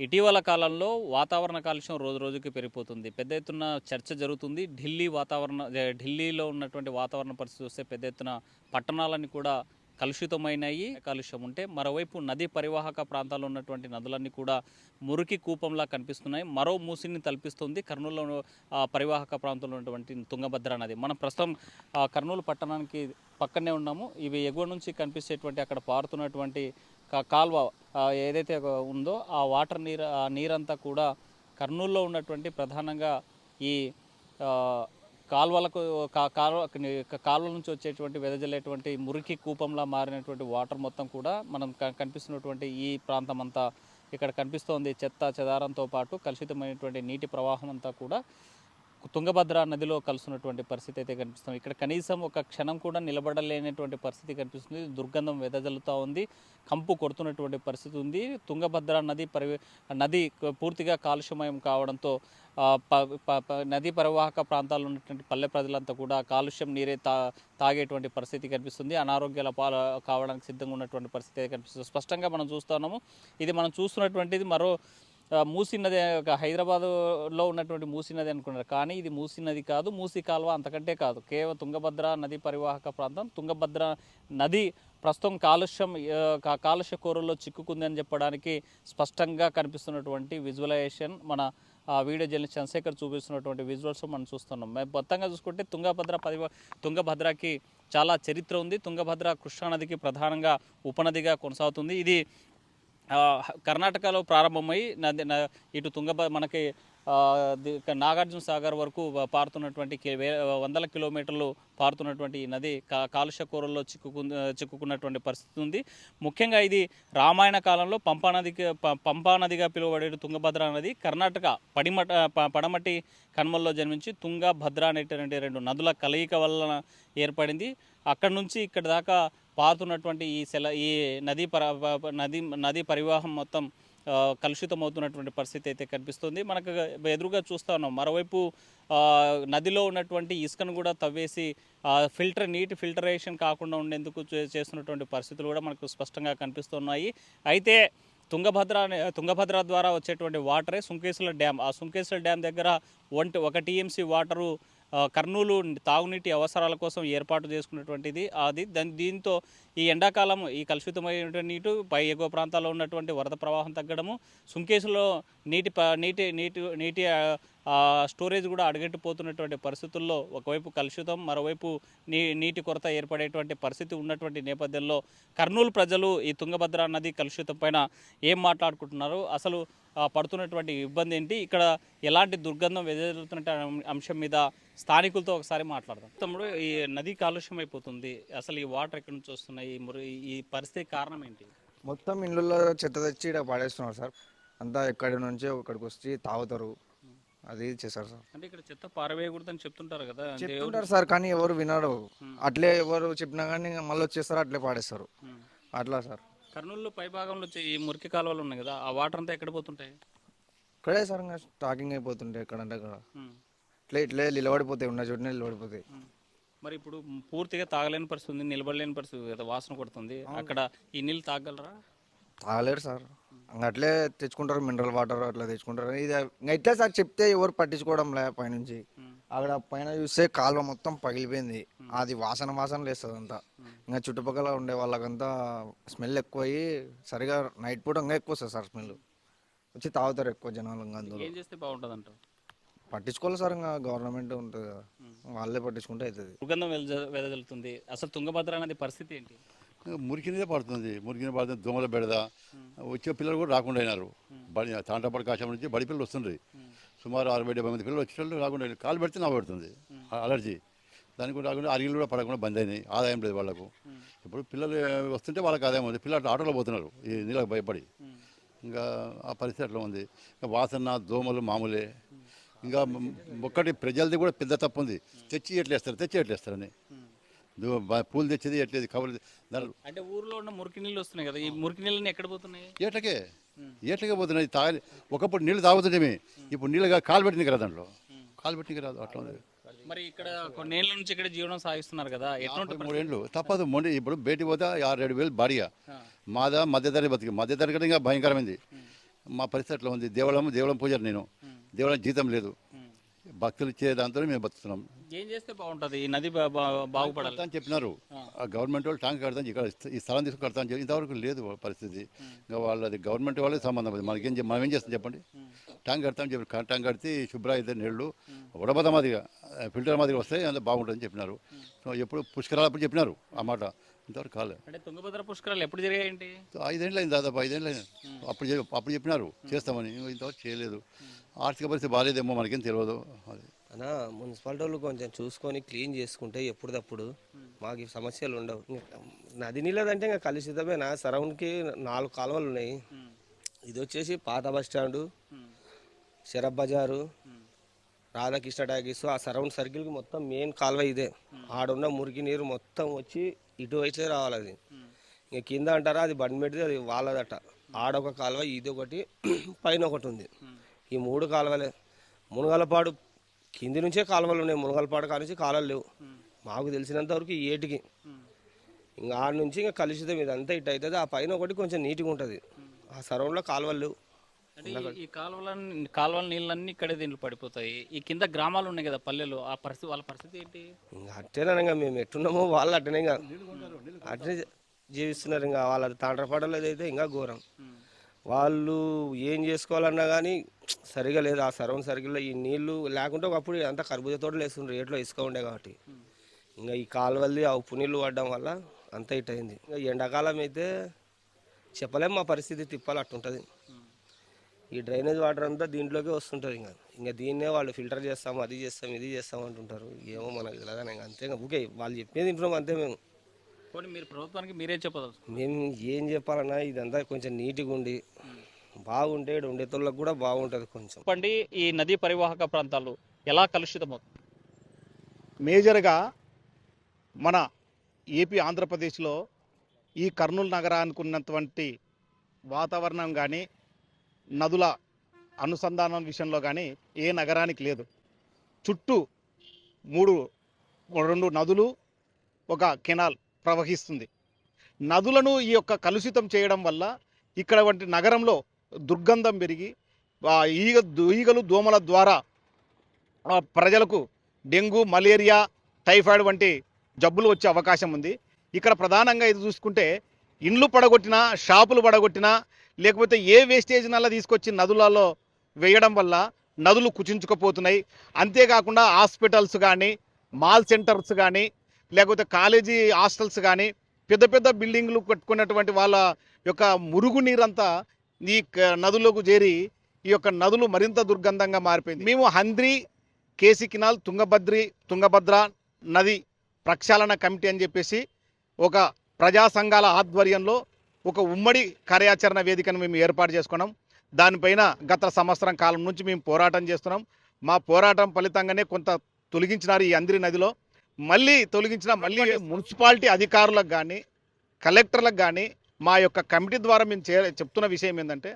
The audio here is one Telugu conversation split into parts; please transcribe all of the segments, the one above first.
ఇటీవల కాలంలో వాతావరణ కాలుష్యం రోజు రోజుకి పెరిగిపోతుంది. పెద్ద ఎత్తున చర్చ జరుగుతుంది. ఢిల్లీలో ఉన్నటువంటి వాతావరణ పరిస్థితి చూస్తే పెద్ద ఎత్తున పట్టణాలన్నీ కూడా కలుషితమైనాయి. కాలుష్యం ఉంటే మరోవైపు నదీ పరివాహక ప్రాంతాల్లో ఉన్నటువంటి నదులన్నీ కూడా మురికి కూపంలా కనిపిస్తున్నాయి. మరో మూసిని తలపిస్తుంది కర్నూలులో పరివాహక ప్రాంతంలో ఉన్నటువంటి తుంగభద్ర నది. మనం ప్రస్తుతం కర్నూలు పట్టణానికి పక్కనే ఉన్నాము. ఇవి ఎగువ నుంచి కనిపించేటువంటి అక్కడ పారుతున్నటువంటి కాల్వ ఏదైతే ఉందో ఆ నీరంతా కూడా కర్నూలులో ఉన్నటువంటి ప్రధానంగా ఈ కాల్వలకు కాలువల నుంచి వచ్చేటువంటి వెదజల్లేటువంటి మురికి కూపంలా మారినటువంటి వాటర్ మొత్తం కూడా మనం కనిపిస్తున్నటువంటి ఈ ప్రాంతం అంతా ఇక్కడ కనిపిస్తోంది. చెత్త చెదారంతో పాటు కలుషితమైనటువంటి నీటి ప్రవాహం అంతా కూడా తుంగభద్ర నదిలో కలుస్తున్నటువంటి పరిస్థితి అయితే కనిపిస్తుంది. ఇక్కడ కనీసం ఒక క్షణం కూడా నిలబడలేనటువంటి పరిస్థితి కనిపిస్తుంది. దుర్గంధం వెదజల్లుతూ ఉంది, కంపు కొడుతున్నటువంటి పరిస్థితి ఉంది. తుంగభద్ర నది పూర్తిగా కాలుష్యమయం కావడంతో నదీ పరివాహక ప్రాంతాల్లో ఉన్నటువంటి పల్లె ప్రజలంతా కూడా కాలుష్యం నీరే తాగేటువంటి పరిస్థితి కనిపిస్తుంది. అనారోగ్యాల పాలు కావడానికి సిద్ధంగా ఉన్నటువంటి పరిస్థితి అయితే కనిపిస్తుంది. స్పష్టంగా మనం చూస్తున్నాము. ఇది మనం చూస్తున్నటువంటిది మరో మూసీ నది, హైదరాబాదులో ఉన్నటువంటి మూసీ నది అనుకున్నారు, కానీ ఇది మూసీ నది కాదు, మూసీ కాలువ అంతకంటే కాదు. కేవలం తుంగభద్ర నది పరివాహక ప్రాంతం. తుంగభద్ర నది ప్రస్తుతం కాలుష్య కోరల్లో చిక్కుకుందని చెప్పడానికి స్పష్టంగా కనిపిస్తున్నటువంటి విజువలైజేషన్ మన వీడియో జర్నలిస్ట్ చంద్రశేఖర్ చూపిస్తున్నటువంటి విజువల్స్ మనం చూస్తున్నాం. మొత్తంగా చూసుకుంటే తుంగభద్రకి చాలా చరిత్ర ఉంది. తుంగభద్ర కృష్ణానదికి ప్రధానంగా ఉపనదిగా కొనసాగుతుంది. ఇది కర్ణాటకలో ప్రారంభమై ఇటు మనకి నాగార్జున సాగర్ వరకు పారుతున్నటువంటి వందల కిలోమీటర్లు పారుతున్నటువంటి ఈ నది కాలుష్య కోరల్లో చిక్కుకున్నటువంటి పరిస్థితి ఉంది. ముఖ్యంగా ఇది రామాయణ కాలంలో పంపానదిగా పిలువబడే తుంగభద్ర నది కర్ణాటక పడమటి కనుమల్లో జన్మించి తుంగభద్ర అనేటువంటి రెండు నదుల కలయిక వలన ఏర్పడింది. అక్కడి నుంచి ఇక్కడ దాకా పారుతున్నటువంటి ఈ నదీ పరివాహం మొత్తం కలుషితమవుతున్నటువంటి పరిస్థితి అయితే కనిపిస్తుంది. మనకు ఎదురుగా చూస్తూ ఉన్నాం. మరోవైపు నదిలో ఉన్నటువంటి ఇసుకను కూడా తవ్వేసి నీటి ఫిల్టరేషన్ కాకుండా ఉండేందుకు చేస్తున్నటువంటి పరిస్థితులు కూడా మనకు స్పష్టంగా కనిపిస్తున్నాయి. అయితే తుంగభద్ర ద్వారా వచ్చేటువంటి వాటరే సుంకేశ్వర డ్యామ్. ఆ సుంకేశ్వర డ్యామ్ దగ్గర 1 టీఎంసీ వాటరు కర్నూలు తాగునీటి అవసరాల కోసం ఏర్పాటు చేసుకున్నటువంటిది. దీంతో ఈ ఎండాకాలం ఈ కలుషితమైన నీటి ఎగువ ప్రాంతాల్లో ఉన్నటువంటి వరద ప్రవాహం తగ్గడము, సుంకేసులో నీటి స్టోరేజ్ కూడా అడుగెట్టిపోతున్నటువంటి పరిస్థితుల్లో ఒకవైపు కలుషితం, మరోవైపు నీటి కొరత ఏర్పడేటువంటి పరిస్థితి ఉన్నటువంటి నేపథ్యంలో కర్నూలు ప్రజలు ఈ తుంగభద్ర నది కలుషితం పైన ఏం మాట్లాడుకుంటున్నారు, అసలు పడుతున్నటువంటి ఇబ్బంది ఏంటి, ఇక్కడ ఎలాంటి దుర్గంధం వెదజల్లుతున్న అంశం మీద స్థానికులతో ఒకసారి మాట్లాడదాం. తమ్ముడు, ఈ నది కాలుష్యం అయిపోతుంది, అసలు ఈ వాటర్ ఎక్కడి నుంచి వస్తున్నాయి, ఈ పరిస్థితి కారణం ఏంటి? మొత్తం ఇళ్ళల్లో చెత్త తెచ్చి ఇక్కడ పడేస్తున్నారు సార్. అంతా ఎక్కడి నుంచో ఇక్కడికి వచ్చి తాగుతారు, అది చేశారు సార్. అంటే ఇక్కడ చెత్త పారవేయకూడదని చెప్తుంటారు కదా, చెప్తుంటారు సార్, కానీ ఎవరు వినరు. అట్లే ఎవరు చెప్పినా కానీ మళ్ళీ వచ్చేస్తారు, అట్లే పాడేస్తారు. అట్లా సార్. కర్నూలు పై భాగంలో ఈ మురికి కాలువలు ఉన్నాయి కదా, ఆ వాటర్ అంతా ఎక్కడ పోతుంటాయి? ఇక్కడే సార్, ఇంకా స్టాకింగ్ అయిపోతుంటాయి ఎక్కడంటే అక్కడ. ఇట్లే నిలబడిపోతాయి, ఉన్న చోటనే నిలబడిపోతాయి. మరి ఇప్పుడు పూర్తిగా తాగలేని పరిస్థితి ఉంది, నిలబడలేని పరిస్థితి కదా, వాసన కొడుతుంది. అక్కడ ఈ నీళ్ళు తాగలరా? తాగలేరు సార్. అట్లే తెచ్చుకుంటారు, మినరల్ వాటర్ అట్లా తెచ్చుకుంటారు. ఇది ఇంకా ఇట్లే సార్, చెప్తే ఎవరు పట్టించుకోవడం లే. పైనుంచి అక్కడ పైన చూస్తే కాలువ మొత్తం పగిలిపోయింది, అది వాసన లేస్తుంది అంతా. ఇంకా చుట్టుపక్కల ఉండే వాళ్ళకంతా స్మెల్ ఎక్కువ అయ్యి సరిగా నైట్ పూట ఇంకా ఎక్కువ వస్తుంది సార్ స్మెల్. వచ్చి తాగుతారు ఎక్కువ జనాలు. ఇంకా అందులో ఏం చేస్తే బాగుంటుంది అంటారు? పట్టించుకోవాలి సార్, ఇంకా గవర్నమెంట్ ఉంటుంది కదా, వాళ్ళే పట్టించుకుంటే అవుతుంది. దుర్గంధం వెదజల్లుతుంది. అసలు తుంగభద్ర అనేది పరిస్థితి ఏంటి? మురికినే పడుతుంది, దోమల బెడద. వచ్చే పిల్లలు కూడా రాకుండా అయినారు. తాంటాపడి కాశం నుంచి బడి పిల్లలు వస్తుండ్రి. సుమారు 60-70 మంది పిల్లలు వచ్చేటప్పుడు రాకుండా, కాలు పెడితే నా పెడుతుంది అలర్జీ. దానికి కూడా రాకుండా అరిగిలు కూడా పడకుండా బంద్ అయినాయి, ఆదాయం లేదు వాళ్ళకు. ఇప్పుడు పిల్లలు వస్తుంటే వాళ్ళకి ఆదాయం ఉంది, పిల్లలు ఆటోలో పోతున్నారు ఈ నీళ్ళకి భయపడి. ఇంకా ఆ పరిస్థితి అట్లా ఉంది. ఇంకా వాసన దోమలు మామూలే. ఇంకా ఒక్కటి ప్రజలది కూడా పెద్ద తప్పు ఉంది, తెచ్చి ఎట్లేస్తారని. పూలు తెచ్చేది ఎట్లేదు, కవర్లు. అంటే ఊర్లో ఉన్న మురికి నీళ్ళు వస్తున్నాయి కదా, ఈ మురికి నీళ్ళని ఎక్కడ పోతున్నాయి? ఏట్లకే పోతున్నాయి. ఒకప్పుడు నీళ్ళు తాగుతుంటే, ఇప్పుడు నీళ్ళుగా కాలు పెట్టింది కదా, దాంట్లో కాలు పెట్టింది రాదు, అట్లా ఉంది. మరి ఇక్కడ కొన్నేళ్ల నుంచి ఇక్కడ జీవనం సాగిస్తున్నారు కదా, ఎటువంటి 3 ఏళ్ళు తప్పదు. ఇప్పుడు బయటికి పోతే 6-7 వేలు బాడిగా. మాదా మధ్యతరగతి బతికి, మధ్యతరగతి ఇంకా భయంకరమైంది. మా పరిస్థితి అట్లా ఉంది. దేవళం పూజారి నేను, దేవళం జీతం లేదు, భక్తులు ఇచ్చే దాంతో మేము బతుకుతున్నాం. ఏం చేస్తే బాగుంటుంది ఈ నది బాగుపడాలి అని చెప్పినారు గవర్నమెంట్ వాళ్ళు. ట్యాంక్ కడతాను, ఇక్కడ ఈ స్థలం తీసుకుని కడతాను చెప్పి ఇంతవరకు లేదు పరిస్థితి. ఇంకా వాళ్ళది గవర్నమెంట్ వాళ్ళకి సంబంధం అది. మనం ఏం చేస్తాం చెప్పండి. ట్యాంక్ కడతామని చెప్పి ట్యాంక్ కడితే శుభ్ర అయితే నీళ్లు ఉడబద మాదిరిగా ఫిల్టర్ మాదిరిగా వస్తాయి, అందులో బాగుంటుందని చెప్పినారు. సో ఎప్పుడు పుష్కరాలు అప్పుడు చెప్పినారు ఆ మాట, ఇంతవరకు కాలేదు. అంటే తుంగభద్ర పుష్కరాలు ఎప్పుడు జరిగాయండి? 5 ఏళ్ళు అయింది, దాదాపు 5 ఏళ్ళు అయింది. అప్పుడు చెప్పినారు చేస్తామని, ఇంతవరకు చేయలేదు. ఆర్థిక పరిస్థితి బాగాలేదేమో మనకేం తెలియదు. అది అన్నా మున్సిపాలిటీ వాళ్ళు కొంచెం చూసుకొని క్లీన్ చేసుకుంటే ఎప్పుడప్పుడు మాకు ఈ సమస్యలు ఉండవు. నది నీళ్ళదంటే ఇంకా కలుషితమేనా? సరౌండ్కి 4 కాలువలు ఉన్నాయి. ఇది వచ్చేసి పాత బస్ స్టాండు, షరఫ్ బజారు, రాధాకృష్ణ టాకీస్, ఆ సరౌండ్ సర్కిల్కి మొత్తం మెయిన్ కాలువ ఇదే. ఆడున్న మురికి నీరు మొత్తం వచ్చి ఇటు అయితే రావాలి. అది ఇంకా కింద అంటారా అది బండిమెట్టిది, అది వాళ్ళదట. ఆడొక కాలువ, ఇది ఒకటి, పైన ఒకటి ఉంది. ఈ 3 కాలువలే. మునగలపాడు కింది నుంచే కాలువలు ఉన్నాయి, మునగలపాడు కానుంచి కాలువలు లేవు మాకు తెలిసినంత వరకు. ఈ ఏటికి ఇంకా ఆడ నుంచి ఇంకా కలుషితం ఇదంతా ఇటు అవుతుంది. ఆ పైన ఒకటి కొంచెం నీట్గా ఉంటుంది. ఆ సరౌండ్లో కాలువలు లేవు. అంటే ఈ కాలువల నీళ్ళన్నీ ఇక్కడే దీంట్లో పడిపోతాయి. ఈ కింద గ్రామాలు ఉన్నాయి కదా, పల్లెలు, ఆ పరిస్థితి, వాళ్ళ పరిస్థితి ఏంటి? ఇంకా అట్టేనా, ఇంకా మేము ఎట్టున్నామో వాళ్ళు అట్టనే, ఇంకా అట్టనే జీవిస్తున్నారు. ఇంకా వాళ్ళ తాండ్రపాటలు అయితే ఇంకా ఘోరం. వాళ్ళు ఏం చేసుకోవాలన్నా కానీ సరిగా లేదు. ఆ సరౌండ్ సర్కిల్లో ఈ నీళ్లు లేకుంటే ఒకప్పుడు అంతా కర్బూజా తోటలు వేస్తుండ్రు, రేట్లో ఇసుక ఉండే కాబట్టి. ఇంకా ఈ కాలువల్ది ఆ ఉప్పు నీళ్ళు పడడం వల్ల అంతా ఇట్ అయింది. ఇంకా ఎండాకాలం అయితే చెప్పలేము మా పరిస్థితి, తిప్పాలి అట్టుంటుంది. ఈ డ్రైనేజ్ వాటర్ అంతా దీంట్లోకి వస్తుంటుంది. ఇంకా దీన్నే వాళ్ళు ఫిల్టర్ చేస్తాము, అది చేస్తాం, ఇది చేస్తాం అంటుంటారు. ఏమో మనకు తెలియదు. ఇంకా అంతే, ఇంకా ఊకే వాళ్ళు చెప్పేది వింటున్నాం అంతే. మీరు ప్రభుత్వానికి మీరేం చెప్పదలుచు? మేము ఏం చెప్పాలన్నా ఇదంతా కొంచెం నీట్గా ఉండి బాగుంటే ఉండేతోళ్ళకి కూడా బాగుంటుంది కొంచెం. చెప్పండి, ఈ నదీ పరివాహక ప్రాంతాలు ఎలా కలుషితమవుతుంది? మేజర్గా మన ఏపీ ఆంధ్రప్రదేశ్లో ఈ కర్నూలు నగరానికి ఉన్నటువంటి వాతావరణం కానీ నదుల అనుసంధానం విషయంలో కానీ ఏ నగరానికి లేదు. చుట్టూ 2 నదులు, ఒక కెనాల్ ప్రవహిస్తుంది. నదులను ఈ యొక్క కలుషితం చేయడం వల్ల ఇక్కడ వంటి నగరంలో దుర్గంధం పెరిగి ఈగలు దోమల ద్వారా ప్రజలకు డెంగ్యూ, మలేరియా, టైఫాయిడ్ వంటి జబ్బులు వచ్చే అవకాశం ఉంది. ఇక్కడ ప్రధానంగా ఇది చూసుకుంటే ఇండ్లు పడగొట్టినా, షాపులు పడగొట్టినా, లేకపోతే ఏ వేస్టేజ్ నల్ల తీసుకొచ్చి నదులలో వేయడం వల్ల నదులు కుచించుకుపోతున్నాయి. అంతేకాకుండా హాస్పిటల్స్ కానీ, మాల్ సెంటర్స్ కానీ, లేకపోతే కాలేజీ హాస్టల్స్ కానీ, పెద్ద పెద్ద బిల్డింగ్లు కట్టుకున్నటువంటి వాళ్ళ యొక్క మురుగు నీరంతా ఈ నదులకు చేరి ఈ యొక్క నదులు మరింత దుర్గంధంగా మారిపోయింది. మేము హంద్రి, కేసీ కెనాల్, తుంగభద్ర నది ప్రక్షాళన కమిటీ అని చెప్పేసి ఒక ప్రజా సంఘాల ఆధ్వర్యంలో ఒక ఉమ్మడి కార్యాచరణ వేదికను మేము ఏర్పాటు చేసుకున్నాం. దానిపైన గత సంవత్సరం కాలం నుంచి మేము పోరాటం చేస్తున్నాం. మా పోరాటం ఫలితంగానే కొంత తొలగించినారు ఈ హంద్రి నదిలో. మళ్ళీ మున్సిపాలిటీ అధికారులకు కానీ, కలెక్టర్లకు కానీ మా యొక్క కమిటీ ద్వారా మేము చెప్తున్న విషయం ఏంటంటే,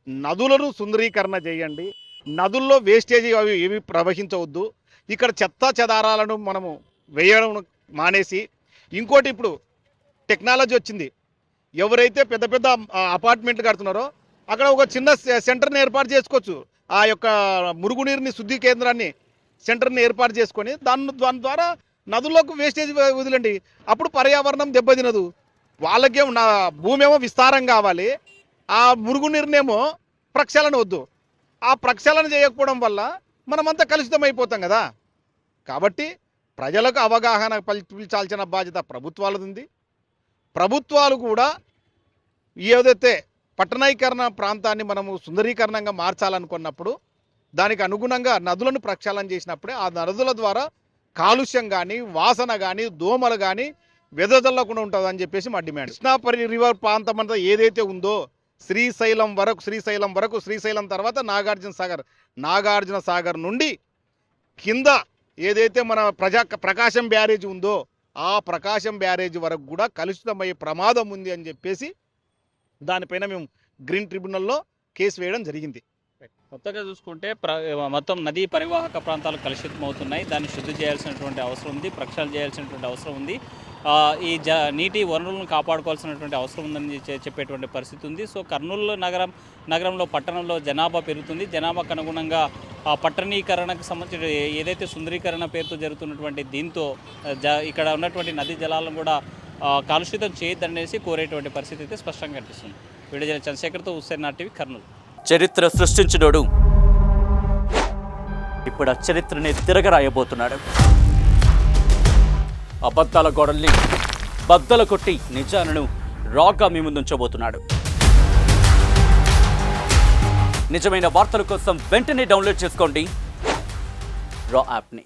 నదులను సుందరీకరణ చేయండి, నదుల్లో వేస్టేజ్ అవి ఏవి ప్రవహించవద్దు, ఇక్కడ చెత్త చెదారాలను మనము వేయడం మానేసి, ఇంకోటి ఇప్పుడు టెక్నాలజీ వచ్చింది. ఎవరైతే పెద్ద పెద్ద అపార్ట్మెంట్లు కడుతున్నారో అక్కడ ఒక చిన్న సెంటర్ని ఏర్పాటు చేసుకోవచ్చు. ఆ యొక్క మురుగునీరుని శుద్ధి కేంద్రాన్ని, సెంటర్ని ఏర్పాటు చేసుకొని దాని ద్వారా నదుల్లోకి వేస్టేజ్ వదిలండి. అప్పుడు పర్యావరణం దెబ్బతినదు. వాళ్ళకేమో నా భూమి ఏమో విస్తారం కావాలి, ఆ మురుగునీరునేమో ప్రక్షాళన వద్దు. ఆ ప్రక్షాళన చేయకపోవడం వల్ల మనమంతా కలుషితం అయిపోతాం కదా. కాబట్టి ప్రజలకు అవగాహన కల్పించాల్సిన బాధ్యత ప్రభుత్వాలది ఉంది. ప్రభుత్వాలు కూడా ఏదైతే పట్టణీకరణ ప్రాంతాన్ని మనము సుందరీకరణంగా మార్చాలనుకున్నప్పుడు దానికి అనుగుణంగా నదులను ప్రక్షాళన చేసినప్పుడే ఆ నదుల ద్వారా కాలుష్యం కానీ, వాసన కానీ, దోమలు కానీ వెదజల్లకుండా ఉంటుందని చెప్పేసి మా డిమాండ్. కృష్ణాపరి రివర్ ప్రాంతం అంతా ఏదైతే ఉందో శ్రీశైలం వరకు, శ్రీశైలం తర్వాత నాగార్జున సాగర్ నుండి కింద ఏదైతే మన ప్రకాశం బ్యారేజ్ ఉందో ఆ ప్రకాశం బ్యారేజ్ వరకు కూడా కలుషితమయ్యే ప్రమాదం ఉంది అని చెప్పేసి దానిపైన మేము గ్రీన్ ట్రిబ్యునల్లో కేసు వేయడం జరిగింది. కొత్తగా చూసుకుంటే మొత్తం నదీ పరివాహక ప్రాంతాలు కలుషితం అవుతున్నాయి. దాన్ని శుద్ధి చేయాల్సినటువంటి అవసరం ఉంది, ప్రక్షాళన చేయాల్సినటువంటి అవసరం ఉంది. ఈ నీటి వనరులను కాపాడుకోవాల్సినటువంటి అవసరం ఉందని చెప్పేటువంటి పరిస్థితి ఉంది. సో కర్నూలు నగరంలో పట్టణంలో జనాభా పెరుగుతుంది. జనాభాకు అనుగుణంగా పట్టణీకరణకు సంబంధించిన ఏదైతే సుందరీకరణ పేరుతో జరుగుతున్నటువంటి దీంతో ఇక్కడ ఉన్నటువంటి నదీ జలాలను కూడా కాలుష్యితం చేయొద్దనేసి కోరేటువంటి పరిస్థితి అయితే స్పష్టంగా కనిపిస్తుంది. వీడియో చంద్రశేఖర్తో హుస్సేన్ టీవీ కర్నూలు. చరిత్ర సృష్టించినోడు ఇప్పుడు ఆ చరిత్రని తిరగరాయబోతున్నాడు. అబద్ధాల గోడల్ని బద్దలు కొట్టి నిజాలను రాగా మీ ముందుంచబోతున్నాడు. నిజమైన వార్తల కోసం వెంటనే డౌన్లోడ్ చేసుకోండి రా యాప్ని.